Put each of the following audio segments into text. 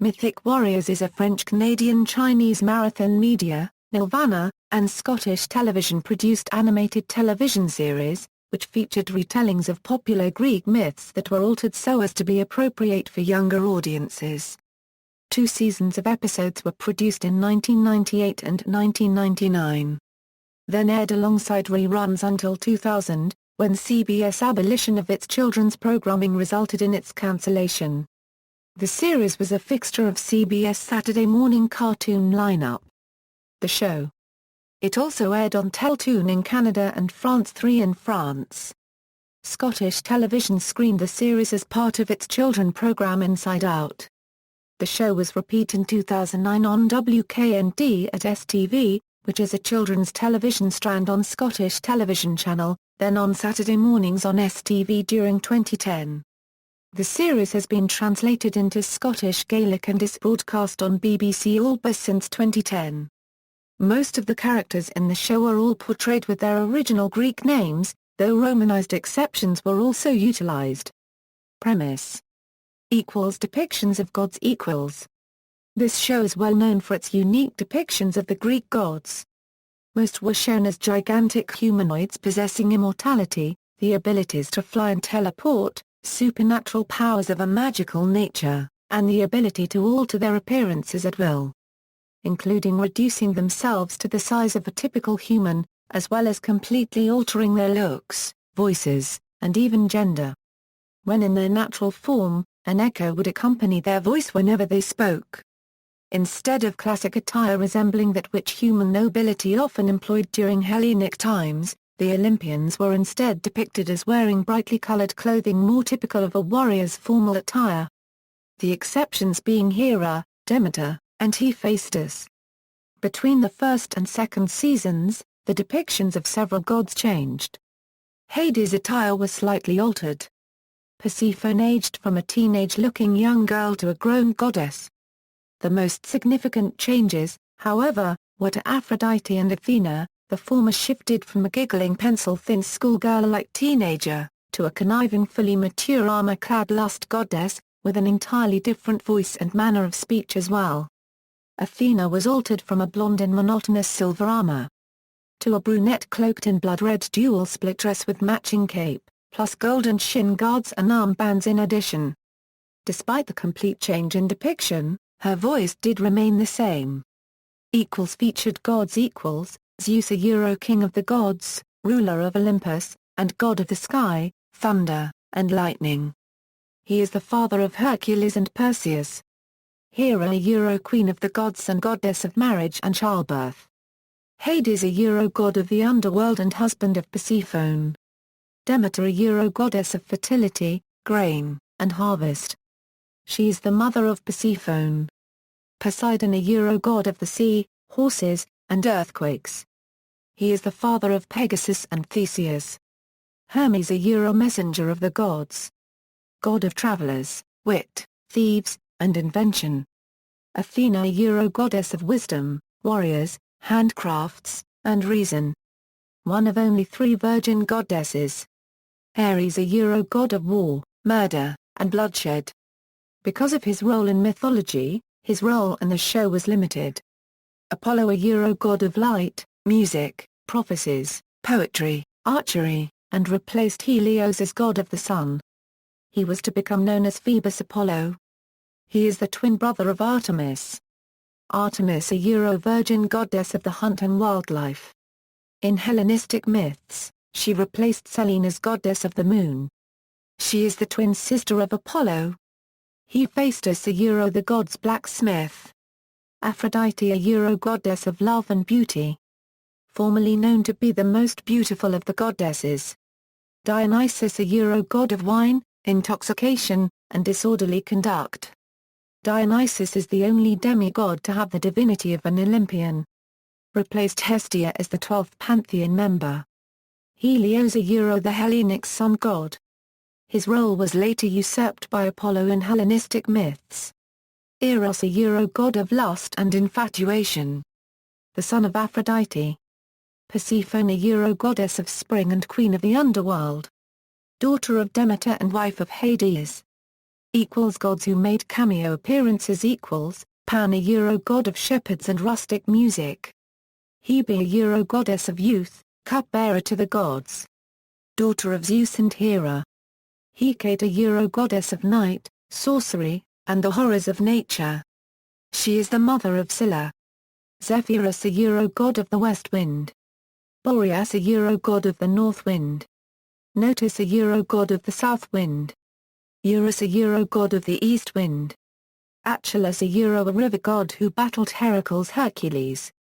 Mythic Warriors is a French-Canadian-Chinese marathon media, Nelvana, and Scottish television-produced animated television series, which featured retellings of popular Greek myths that were altered so as to be appropriate for younger audiences. 2 seasons of episodes were produced in 1998 and 1999. Then aired alongside reruns until 2000, when CBS abolition of its children's programming resulted in its cancellation. The series was a fixture of CBS Saturday-morning cartoon lineup. The show. It also aired on Teletoon in Canada and France 3 in France. Scottish Television screened the series as part of its children programme Inside Out. The show was repeat in 2009 on wknd at STV, which is a children's television strand on Scottish Television Channel, then on Saturday mornings on STV during 2010. The series has been translated into Scottish Gaelic and is broadcast on BBC Alba since 2010. Most of the characters in the show are all portrayed with their original Greek names, though Romanized exceptions were also utilized. Premise. Depictions of gods. This show is well known for its unique depictions of the Greek gods. Most were shown as gigantic humanoids possessing immortality, the abilities to fly and teleport, supernatural powers of a magical nature, and the ability to alter their appearances at will, including reducing themselves to the size of a typical human, as well as completely altering their looks, voices, and even gender. When in their natural form, an echo would accompany their voice whenever they spoke. Instead of classic attire resembling that which human nobility often employed during Hellenic times, the Olympians were instead depicted as wearing brightly colored clothing more typical of a warrior's formal attire. The exceptions being Hera, Demeter, and Hephaestus. Between the first and second seasons, the depictions of several gods changed. Hades' attire was slightly altered. Persephone aged from a teenage-looking young girl to a grown goddess. The most significant changes, however, were to Aphrodite and Athena. The former shifted from a giggling pencil-thin schoolgirl-like teenager, to a conniving fully mature armor-clad lust goddess, with an entirely different voice and manner of speech as well. Athena was altered from a blonde in monotonous silver armor, to a brunette cloaked in blood-red dual-split dress with matching cape, plus golden shin guards and armbands in addition. Despite the complete change in depiction, her voice did remain the same. Featured gods. Zeus, a king of the gods, ruler of Olympus, and god of the sky, thunder, and lightning. He is the father of Hercules and Perseus. Hera, a queen of the gods and goddess of marriage and childbirth. Hades, a god of the underworld and husband of Persephone. Demeter, a goddess of fertility, grain, and harvest. She is the mother of Persephone. Poseidon, a god of the sea, horses, and earthquakes. He is the father of Pegasus and Theseus. Hermes, a messenger of the gods. God of travelers, wit, thieves, and invention. Athena, a goddess of wisdom, warriors, handcrafts, and reason. One of only 3 virgin goddesses. Ares, a god of war, murder, and bloodshed. Because of his role in mythology, his role in the show was limited. Apollo, a god of light, music, prophecies, poetry, archery, and replaced Helios as god of the sun. He was to become known as Phoebus Apollo. He is the twin brother of Artemis. Artemis, a virgin goddess of the hunt and wildlife. In Hellenistic myths, she replaced Selene as goddess of the moon. She is the twin sister of Apollo. Hephaestus, the god's blacksmith. Aphrodite, a goddess of love and beauty. Formerly known to be the most beautiful of the goddesses. Dionysus, a god of wine, intoxication, and disorderly conduct. Dionysus is the only demigod to have the divinity of an Olympian. Replaced Hestia as the 12th pantheon member. Helios, the Hellenic sun god. His role was later usurped by Apollo in Hellenistic myths. Eros, a god of lust and infatuation. The son of Aphrodite. Persephone, a goddess of spring and queen of the underworld. Daughter of Demeter and wife of Hades. Gods who made cameo appearances Pan a Euro god of shepherds and rustic music. Hebe a Euro goddess of youth, cupbearer to the gods. Daughter of Zeus and Hera. Hecate a Euro goddess of night, sorcery, and the horrors of nature. She is the mother of Scylla. Zephyrus a Euro god of the west wind. Boreas a Euro god of the north wind. Notus a Euro god of the south wind. Eurus a Euro god of the east wind. Achelous a Euro a river god who battled Heracles Hercules.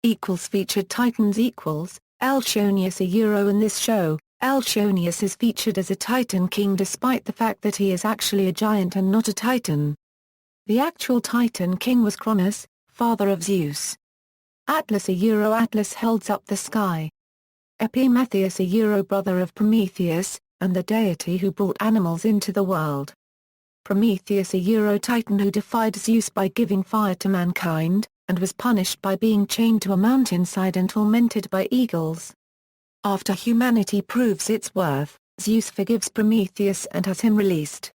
Featured Titans Elchonius a Euro in this show. Elchonius is featured as a Titan king despite the fact that he is actually a giant and not a Titan. The actual Titan king was Cronus, father of Zeus. Atlas a Euro Atlas holds up the sky. Epimetheus a Euro brother of Prometheus, and the deity who brought animals into the world. Prometheus a Euro Titan who defied Zeus by giving fire to mankind, and was punished by being chained to a mountainside and tormented by eagles. After humanity proves its worth, Zeus forgives Prometheus and has him released.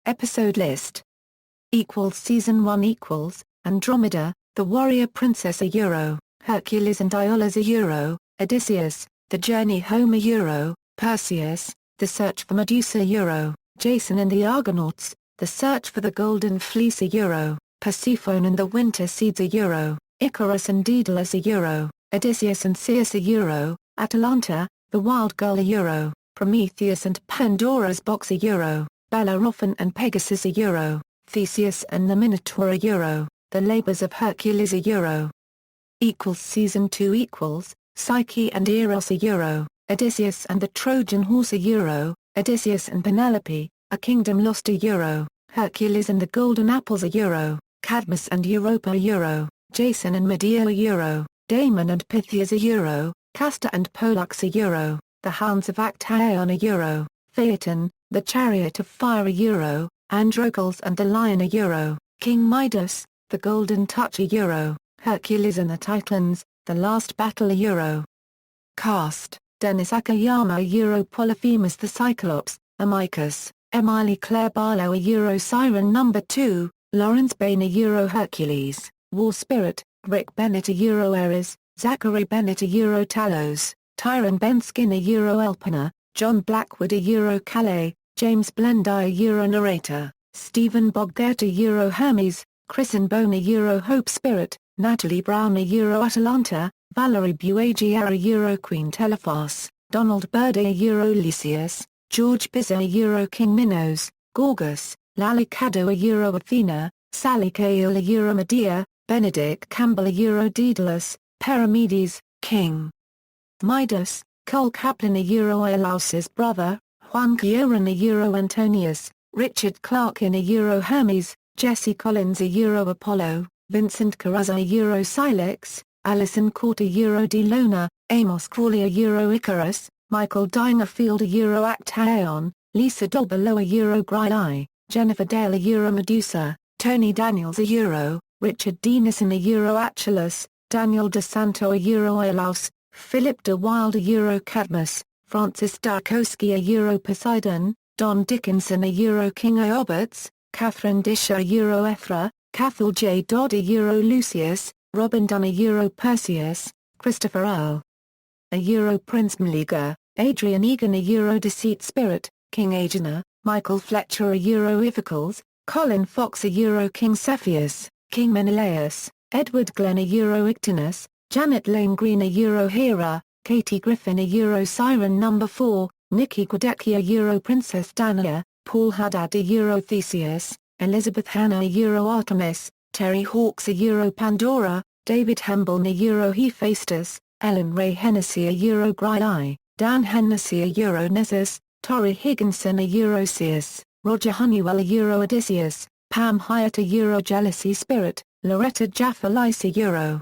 Episode list. Season 1 Andromeda, the warrior princess a Euro, Hercules and Iolaus a Euro, Odysseus, the journey home a Euro, Perseus, the search for Medusa a Euro, Jason and the Argonauts, the search for the golden fleece a Euro, Persephone and the winter seeds a Euro, Icarus and Daedalus a Euro, Odysseus and Circe a Euro, Atalanta, the wild girl a Euro, Prometheus and Pandora's box a Euro, Bellerophon and Pegasus a Euro, Theseus and the Minotaur a Euro, the labors of Hercules a Euro. Season 2 Psyche and Eros a Euro, Odysseus and the Trojan horse a Euro, Odysseus and Penelope, a kingdom lost a Euro, Hercules and the golden apples a Euro, Cadmus and Europa a Euro, Jason and Medea a Euro, Damon and Pythias a Euro, Castor and Pollux a Euro, the hounds of Actaeon a Euro, Phaeton, the chariot of fire a Euro, Androcles and the lion a Euro, King Midas, the golden touch a Euro, Hercules and the Titans, the last battle a Euro. Cast: Dennis Akiyama a Euro, Polyphemus the Cyclops, Amycus, Emily Claire Barlow a Euro, Siren No. 2, Lawrence Bain a Euro, Hercules, War Spirit, Rick Bennett a Euro, Ares, Zachary Bennett a Euro, Talos, Tyrone Benskin a Euro, Elpana, John Blackwood a Euro, Calais, James Blendy a Euro, Narrator, Stephen Bogert a Euro, Hermes, Kristen Bone a Euro, Hope Spirit, Natalie Brown a Euro, Atalanta, Valerie Buagier a Euro, Queen Telephos, Donald Byrd a Euro, Lysias, George Bizza a Euro, King Minos, Gorgus, Lally Caddo a Euro, Athena, Sally Cahill a Euro, Medea, Benedict Campbell a Euro, Daedalus, Paramedes, King Midas, Cole Kaplan a Euro, Iolaus's brother, Juan Quioran a Euro, Antonius, Richard Clarkin a Euro, Hermes, Jesse Collins a Euro, Apollo, Vincent Carrazza a Euro, Silex, Alison Court a Euro, Delona, Amos Crawley a Euro, Icarus, Michael Dingerfield a Euro, Actaeon, Lisa Dolbelow a Euro, Gryai, Jennifer Dale a Euro, Medusa, Tony Daniels a Euro, Richard Denison a Euro, Achelous, Daniel DeSanto a Euro, Iolaus, Philip de Wilde a Euro, Cadmus, Francis Darkowski a Euro, Poseidon, Don Dickinson a Euro, King Ioberts, Catherine Disher a Euro, Ethra, Cathal J. Dodd a Euro, Lucius, Robin Dunn a Euro, Perseus, Christopher Earle a Euro, Prince Meleager, Adrian Egan a Euro, Deceit Spirit, King Aegina, Michael Fletcher a Euro, Iphicles, Colin Fox a Euro, King Cepheus, King Menelaus, Edward Glenn a Euro, Ictinus, Janet Lane Green a Euro, Hera, Katie Griffin a Euro, Siren No. 4, Nikki Guadecki a Euro, Princess Dania, Paul Haddad a Euro, Theseus, Elizabeth Hanna a Euro, Artemis, Terry Hawkes a Euro, Pandora, David Hemble a Euro, Hephaestus, Ellen Ray Hennessy a Euro, Gryai, Dan Hennessy a Euro, Nessus, Torrey Higginson a Euro, Circe, Roger Honeywell a Euro, Odysseus, Pam Hyatt a Euro, Jealousy Spirit, Loretta Jaffa Lice a Euro,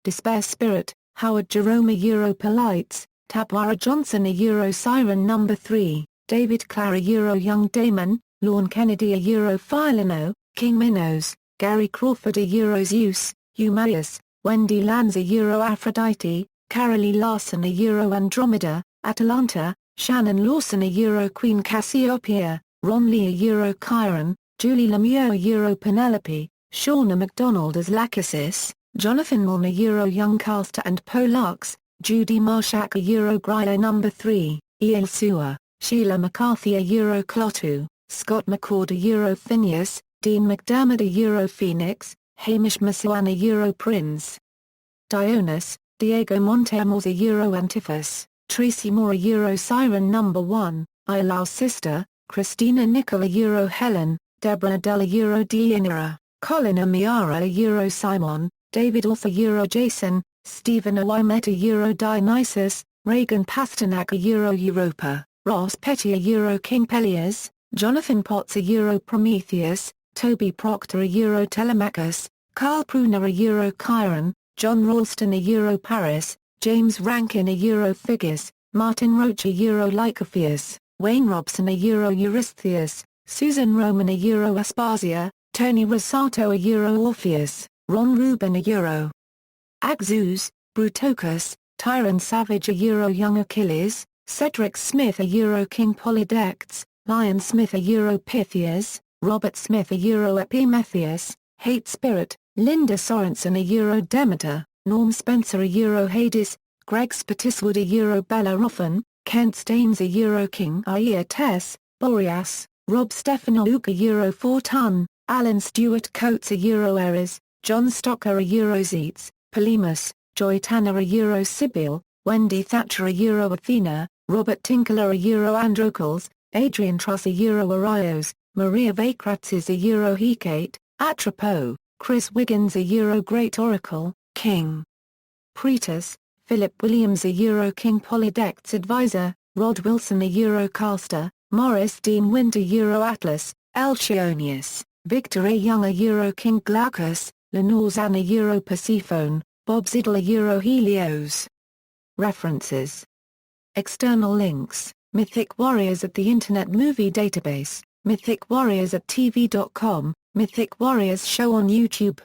Despair Spirit, Howard Jerome a Euro, Polites, Tabara Johnson a Euro, Siren No. 3, David Clare a Euro, Young Damon, Lorne Kennedy a Euro, Philino, King Minos, Gary Crawford a Euro, Zeus, Eumaeus, Wendy Lands a Euro, Aphrodite, Carolee Larson a Euro, Andromeda, Atalanta, Shannon Lawson a Euro, Queen Cassiopeia, Ron Lee a Euro Chiron, Julie Lemieux a Euro Penelope, Shauna MacDonald as Lachesis, Jonathan Milne a Euro Young Castor and Pollux, Judy Marshak a Euro Grilo No. 3, E.L. Sewer, Sheila McCarthy a Euro Clotu, Scott McCord a Euro Phineas, Dean McDermott a Euro Phoenix, Hamish Maswan a Euro Prince. Dionys, Diego Montemos a Euro Antiphus, Tracy Moore a Euro Siren No. 1, Ilau Sister, Christina Nicol a Euro Helen, Deborah Adele a Euro Deianira, Colin Amiara a Euro Simon, David Orth a Euro Jason, Stephen Owymet a Euro Dionysus, Reagan Pasternak a Euro Europa, Ross Petty a Euro King Pelias, Jonathan Potts a Euro Prometheus, Toby Proctor a Euro Telemachus, Carl Pruner a Euro Chiron, John Ralston a Euro Paris, James Rankin a Euro Figgis, Martin Roach a Euro Lycophius, Wayne Robson a Euro Eurystheus, Susan Roman a Euro Aspasia, Tony Rosato a Euro Orpheus, Ron Rubin a Euro Axus, Brutocus, Tyron Savage a Euro Young Achilles, Cedric Smith a Euro King Polydectes, Lion Smith a Euro Pythias, Robert Smith a Euro Epimetheus, Hate Spirit, Linda Sorensen a Euro Demeter, Norm Spencer a Euro Hades, Greg Spottiswoode a Euro Bellerophon, Kent Staines a Euro King Iates, Boreas, Rob Stefanouk a Euro Fortun, Alan Stewart Coates a Euro Eris, John Stocker a Euro Zeitz, Polemus, Joy Tanner a Euro Sibyl, Wendy Thatcher a Euro Athena, Robert Tinkler a Euro Androcles, Adrian Truss a Euro Arios, Maria Vakratsis a Euro Hecate, Atropo, Chris Wiggins a Euro Great Oracle, King Pretus, Philip Williams a Euro King Polydectes Advisor, Rod Wilson a Euro Castor, Morris Dean Wint a Euro Atlas, Elchionius, Victor A. Young a Euro King Glaucus, Lenore Zan a Euro Persephone, Bob Ziddle a Euro Helios. References. External links, Mythic Warriors at the Internet Movie Database, Mythic Warriors at TV.com, Mythic Warriors Show on YouTube.